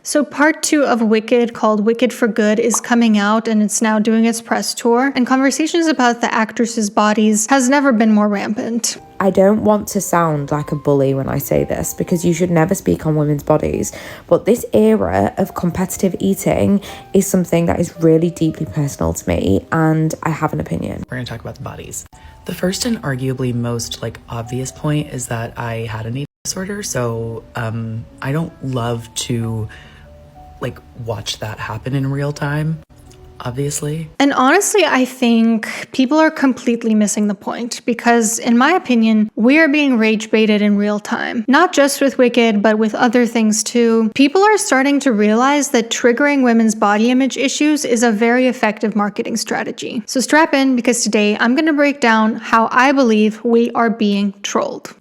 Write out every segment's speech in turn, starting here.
So part 2 of Wicked, called Wicked for Good, is coming out and it's now doing its press tour, and conversations about the actresses' bodies has never been more rampant. I don't want to sound like a bully when I say this, because you should never speak on women's bodies, but this era of competitive eating is something that is really deeply personal to me, and I have an opinion. We're going to talk about the bodies. The first and arguably most obvious point is that I had an eating disorder, so I don't love to watch that happen in real time, obviously. And honestly, I think people are completely missing the point, because in my opinion, we are being rage baited in real time. Not just with Wicked, but with other things too. People are starting to realize that triggering women's body image issues is a very effective marketing strategy. So strap in, because today I'm going to break down how I believe we are being trolled.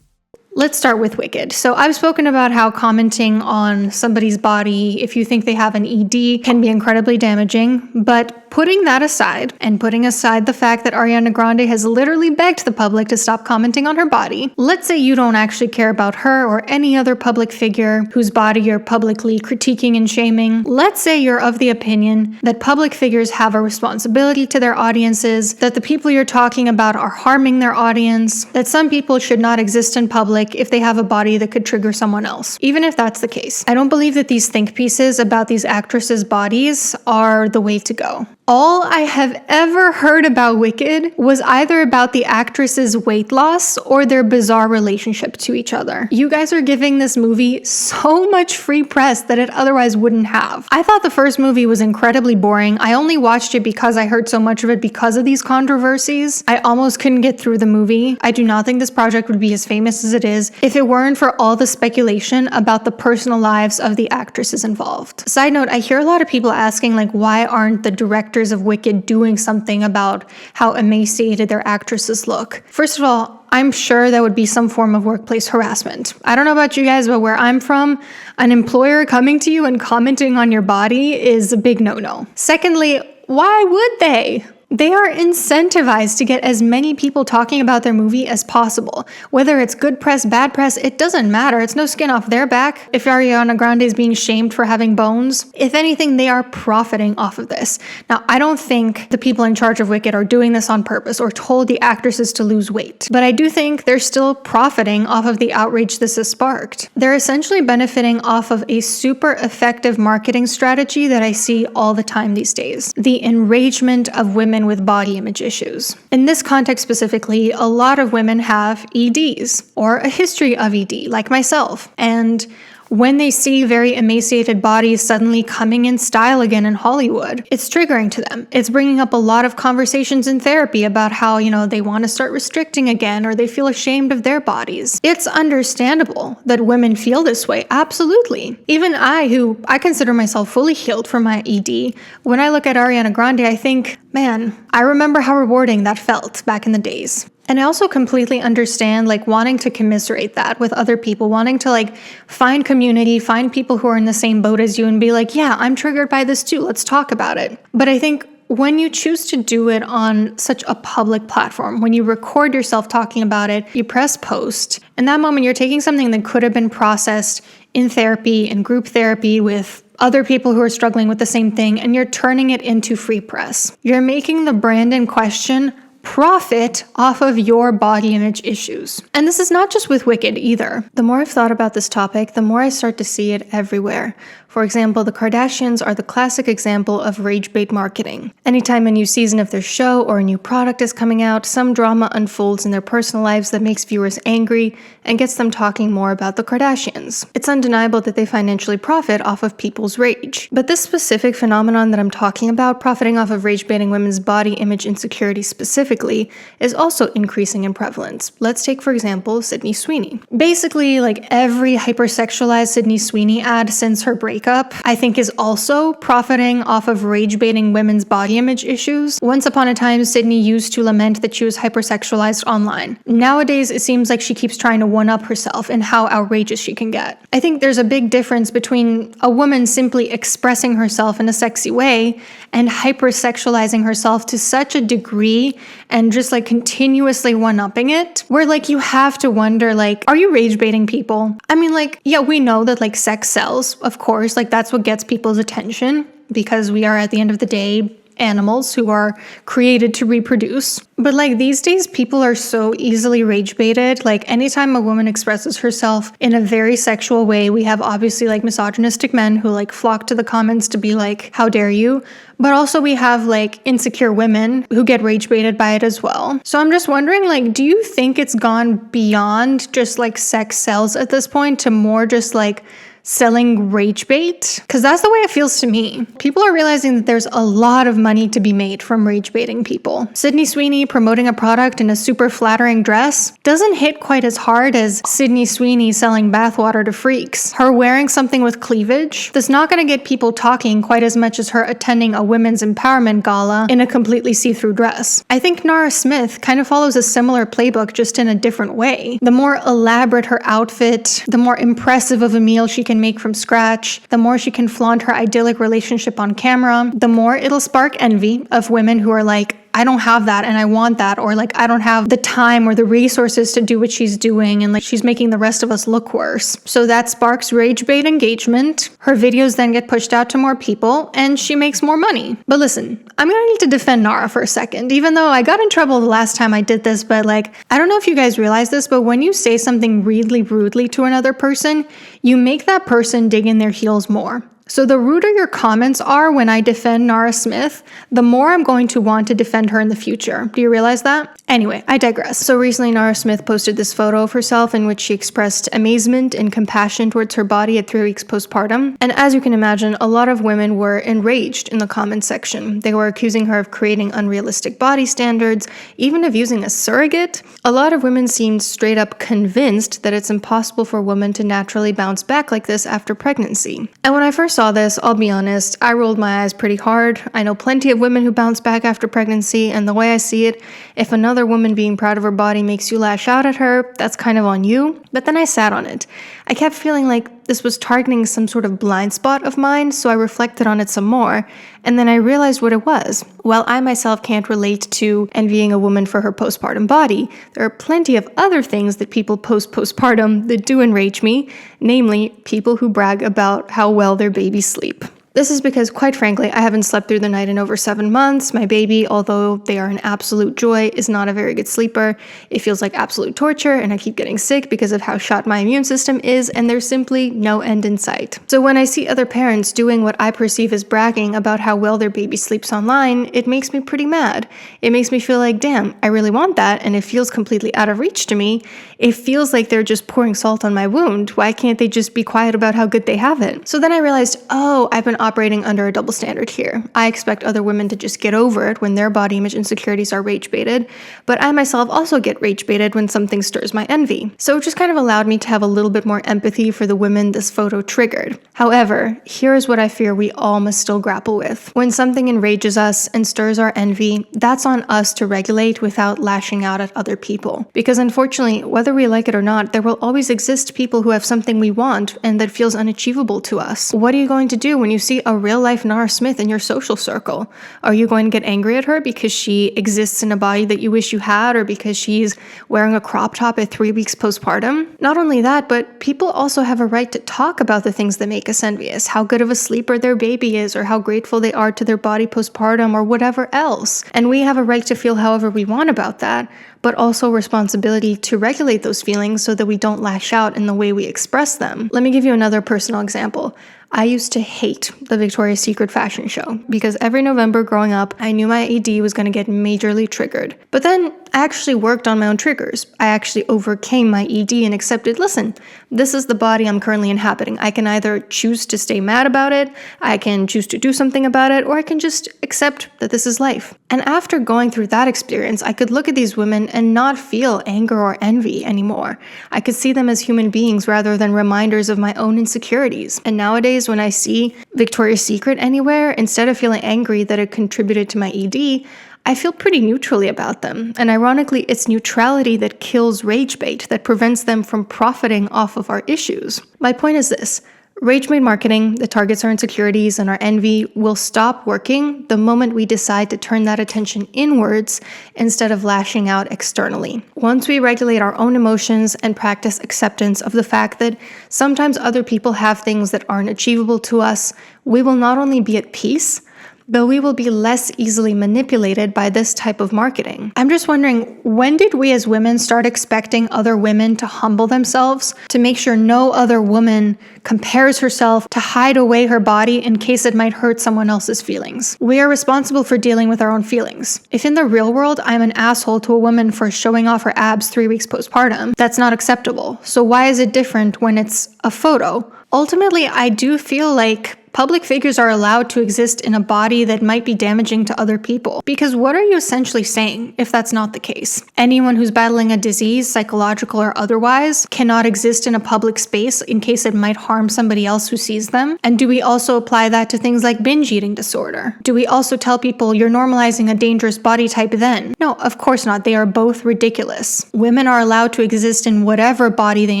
Let's start with Wicked. So I've spoken about how commenting on somebody's body, if you think they have an ED, can be incredibly damaging. But putting that aside, and putting aside the fact that Ariana Grande has literally begged the public to stop commenting on her body, let's say you don't actually care about her or any other public figure whose body you're publicly critiquing and shaming. Let's say you're of the opinion that public figures have a responsibility to their audiences, that the people you're talking about are harming their audience, that some people should not exist in public if they have a body that could trigger someone else. Even if that's the case, I don't believe that these think pieces about these actresses' bodies are the way to go. All I have ever heard about Wicked was either about the actresses' weight loss or their bizarre relationship to each other. You guys are giving this movie so much free press that it otherwise wouldn't have. I thought the first movie was incredibly boring. I only watched it because I heard so much of it because of these controversies. I almost couldn't get through the movie. I do not think this project would be as famous as it is if it weren't for all the speculation about the personal lives of the actresses involved. Side note, I hear a lot of people asking why aren't the directors of Wicked doing something about how emaciated their actresses look? First of all, I'm sure that would be some form of workplace harassment. I don't know about you guys, but where I'm from, an employer coming to you and commenting on your body is a big no-no. Secondly, why would they? They are incentivized to get as many people talking about their movie as possible. Whether it's good press, bad press, it doesn't matter. It's no skin off their back if Ariana Grande is being shamed for having bones. If anything, they are profiting off of this. Now, I don't think the people in charge of Wicked are doing this on purpose or told the actresses to lose weight. But I do think they're still profiting off of the outrage this has sparked. They're essentially benefiting off of a super effective marketing strategy that I see all the time these days. The enragement of women with body image issues. In this context specifically, a lot of women have EDs or a history of ED, like myself. And when they see very emaciated bodies suddenly coming in style again in Hollywood, it's triggering to them. It's bringing up a lot of conversations in therapy about how, they want to start restricting again or they feel ashamed of their bodies. It's understandable that women feel this way, absolutely. Even who I consider myself fully healed from my ED, when I look at Ariana Grande, I think, man, I remember how rewarding that felt back in the days. And I also completely understand wanting to commiserate that with other people, wanting to find community, find people who are in the same boat as you and be yeah, I'm triggered by this too, let's talk about it. But I think when you choose to do it on such a public platform, when you record yourself talking about it, you press post, in that moment you're taking something that could have been processed in therapy, in group therapy with other people who are struggling with the same thing, and you're turning it into free press. You're making the brand in question profit off of your body image issues. And this is not just with Wicked either. The more I've thought about this topic, the more I start to see it everywhere. For example, the Kardashians are the classic example of rage bait marketing. Anytime a new season of their show or a new product is coming out, some drama unfolds in their personal lives that makes viewers angry and gets them talking more about the Kardashians. It's undeniable that they financially profit off of people's rage. But this specific phenomenon that I'm talking about, profiting off of rage baiting women's body image insecurities specifically, specifically is also increasing in prevalence. Let's take, for example, Sydney Sweeney. Basically, like every hypersexualized Sydney Sweeney ad since her breakup, I think is also profiting off of rage-baiting women's body image issues. Once upon a time, Sydney used to lament that she was hypersexualized online. Nowadays, it seems like she keeps trying to one-up herself and how outrageous she can get. I think there's a big difference between a woman simply expressing herself in a sexy way and hypersexualizing herself to such a degree and just like continuously one-upping it, where like you have to wonder, like, are you rage baiting people? I mean, like, yeah, we know that like sex sells, of course, like that's what gets people's attention because we are at the end of the day animals who are created to reproduce. But like these days, people are so easily rage baited. Like anytime a woman expresses herself in a very sexual way, we have obviously like misogynistic men who like flock to the comments to be like, how dare you? But also we have like insecure women who get rage baited by it as well. So I'm just wondering, like, do you think it's gone beyond just like sex sells at this point to more just like selling rage bait? Because that's the way it feels to me. People are realizing that there's a lot of money to be made from rage baiting people. Sydney Sweeney promoting a product in a super flattering dress doesn't hit quite as hard as Sydney Sweeney selling bathwater to freaks. Her wearing something with cleavage that's not going to get people talking quite as much as her attending a women's empowerment gala in a completely see-through dress. I think Nara Smith kind of follows a similar playbook, just in a different way. The more elaborate her outfit, the more impressive of a meal she can make from scratch, the more she can flaunt her idyllic relationship on camera, the more it'll spark envy of women who are like, I don't have that and I want that, or like I don't have the time or the resources to do what she's doing and like she's making the rest of us look worse. So that sparks rage bait engagement. Her videos then get pushed out to more people and she makes more money. But listen, I'm gonna need to defend Nara for a second, even though I got in trouble the last time I did this, but like, I don't know if you guys realize this, but when you say something really rudely to another person, you make that person dig in their heels more. So the ruder your comments are when I defend Nara Smith, the more I'm going to want to defend her in the future. Do you realize that? Anyway, I digress. So recently Nara Smith posted this photo of herself in which she expressed amazement and compassion towards her body at 3 weeks postpartum. And as you can imagine, a lot of women were enraged in the comments section. They were accusing her of creating unrealistic body standards, even of using a surrogate. A lot of women seemed straight up convinced that it's impossible for a woman to naturally bounce back like this after pregnancy. And when I first saw this, I'll be honest, I rolled my eyes pretty hard. I know plenty of women who bounce back after pregnancy, and the way I see it, if another woman being proud of her body makes you lash out at her, that's kind of on you. But then I sat on it. I kept feeling like this was targeting some sort of blind spot of mine, so I reflected on it some more, and then I realized what it was. While I myself can't relate to envying a woman for her postpartum body, there are plenty of other things that people post postpartum that do enrage me, namely people who brag about how well their babies sleep. This is because, quite frankly, I haven't slept through the night in over 7 months. My baby, although they are an absolute joy, is not a very good sleeper. It feels like absolute torture, and I keep getting sick because of how shot my immune system is, and there's simply no end in sight. So when I see other parents doing what I perceive as bragging about how well their baby sleeps online, it makes me pretty mad. It makes me feel like, damn, I really want that, and it feels completely out of reach to me. It feels like they're just pouring salt on my wound. Why can't they just be quiet about how good they have it? So then I realized, oh, I've been operating under a double standard here. I expect other women to just get over it when their body image insecurities are rage baited, but I myself also get rage baited when something stirs my envy. So it just kind of allowed me to have a little bit more empathy for the women this photo triggered. However, here's what I fear we all must still grapple with. When something enrages us and stirs our envy, that's on us to regulate without lashing out at other people. Because unfortunately, whether we like it or not, there will always exist people who have something we want and that feels unachievable to us. What are you going to do when you see a real-life Nara Smith in your social circle? Are you going to get angry at her because she exists in a body that you wish you had, or because she's wearing a crop top at 3 weeks postpartum? Not only that, but people also have a right to talk about the things that make us envious, how good of a sleeper their baby is, or how grateful they are to their body postpartum, or whatever else. And we have a right to feel however we want about that, but also responsibility to regulate those feelings so that we don't lash out in the way we express them. Let me give you another personal example. I used to hate the Victoria's Secret fashion show because every November growing up, I knew my ED was going to get majorly triggered. But then I actually worked on my own triggers. I actually overcame my ED and accepted, listen, this is the body I'm currently inhabiting. I can either choose to stay mad about it, I can choose to do something about it, or I can just accept that this is life. And after going through that experience, I could look at these women and not feel anger or envy anymore. I could see them as human beings rather than reminders of my own insecurities. And nowadays, when I see Victoria's Secret anywhere, instead of feeling angry that it contributed to my ED, I feel pretty neutrally about them. And ironically, it's neutrality that kills rage bait, that prevents them from profiting off of our issues. My point is this. Rage bait marketing that targets our insecurities and our envy will stop working the moment we decide to turn that attention inwards instead of lashing out externally. Once we regulate our own emotions and practice acceptance of the fact that sometimes other people have things that aren't achievable to us, we will not only be at peace, but we will be less easily manipulated by this type of marketing. I'm just wondering, when did we as women start expecting other women to humble themselves, to make sure no other woman compares herself, to hide away her body in case it might hurt someone else's feelings? We are responsible for dealing with our own feelings. If in the real world I'm an asshole to a woman for showing off her abs 3 weeks postpartum, that's not acceptable. So why is it different when it's a photo? Ultimately, I do feel like public figures are allowed to exist in a body that might be damaging to other people. Because what are you essentially saying if that's not the case? Anyone who's battling a disease, psychological or otherwise, cannot exist in a public space in case it might harm somebody else who sees them? And do we also apply that to things like binge eating disorder? Do we also tell people you're normalizing a dangerous body type then? No, of course not. They are both ridiculous. Women are allowed to exist in whatever body they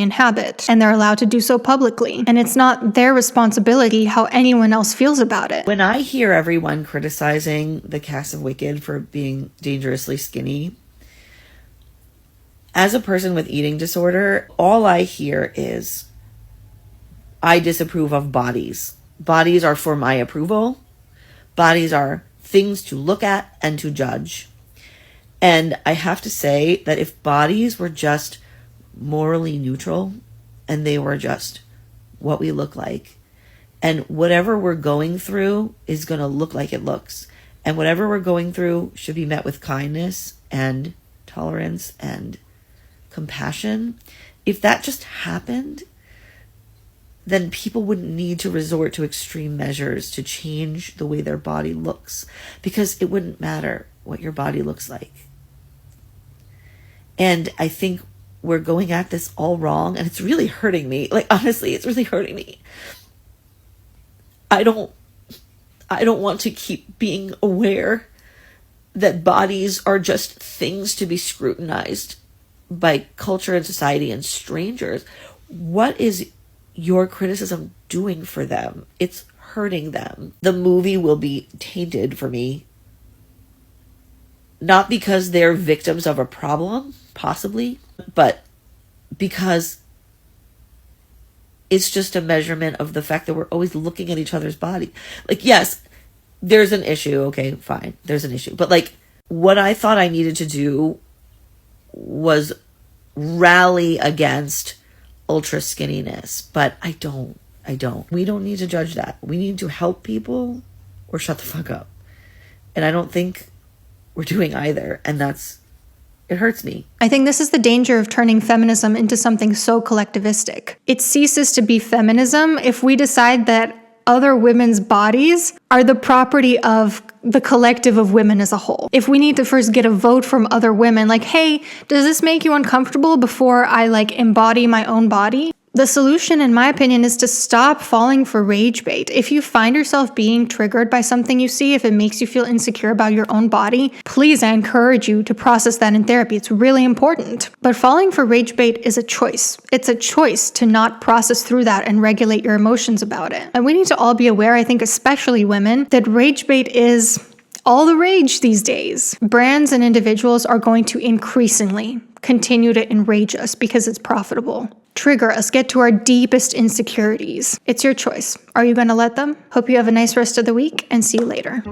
inhabit, and they're allowed to do so publicly. And it's not their responsibility how anyone else feels about it. When I hear everyone criticizing the cast of Wicked for being dangerously skinny, as a person with eating disorder, all I hear is, I disapprove of bodies. Bodies are for my approval. Bodies are things to look at and to judge. And I have to say that if bodies were just morally neutral and they were just what we look like, and whatever we're going through is going to look like it looks. And whatever we're going through should be met with kindness and tolerance and compassion. If that just happened, then people wouldn't need to resort to extreme measures to change the way their body looks, because it wouldn't matter what your body looks like. And I think we're going at this all wrong, and it's really hurting me. Like, honestly, it's really hurting me. I don't want to keep being aware that bodies are just things to be scrutinized by culture and society and strangers. What is your criticism doing for them? It's hurting them. The movie will be tainted for me, not because they're victims of a problem, possibly, but because it's just a measurement of the fact that we're always looking at each other's body. Like, yes, there's an issue. Okay, fine. There's an issue. But like, what I thought I needed to do was rally against ultra skinniness. But I don't. We don't need to judge that. We need to help people or shut the fuck up. And I don't think we're doing either. And it hurts me. I think this is the danger of turning feminism into something so collectivistic. It ceases to be feminism if we decide that other women's bodies are the property of the collective of women as a whole. If we need to first get a vote from other women, like, hey, does this make you uncomfortable before I embody my own body? The solution, in my opinion, is to stop falling for rage bait. If you find yourself being triggered by something you see, if it makes you feel insecure about your own body, please, I encourage you to process that in therapy. It's really important. But falling for rage bait is a choice. It's a choice to not process through that and regulate your emotions about it. And we need to all be aware, I think especially women, that rage bait is all the rage these days. Brands and individuals are going to increasingly continue to enrage us because it's profitable. Trigger us, get to our deepest insecurities. It's your choice. Are you going to let them? Hope you have a nice rest of the week and see you later.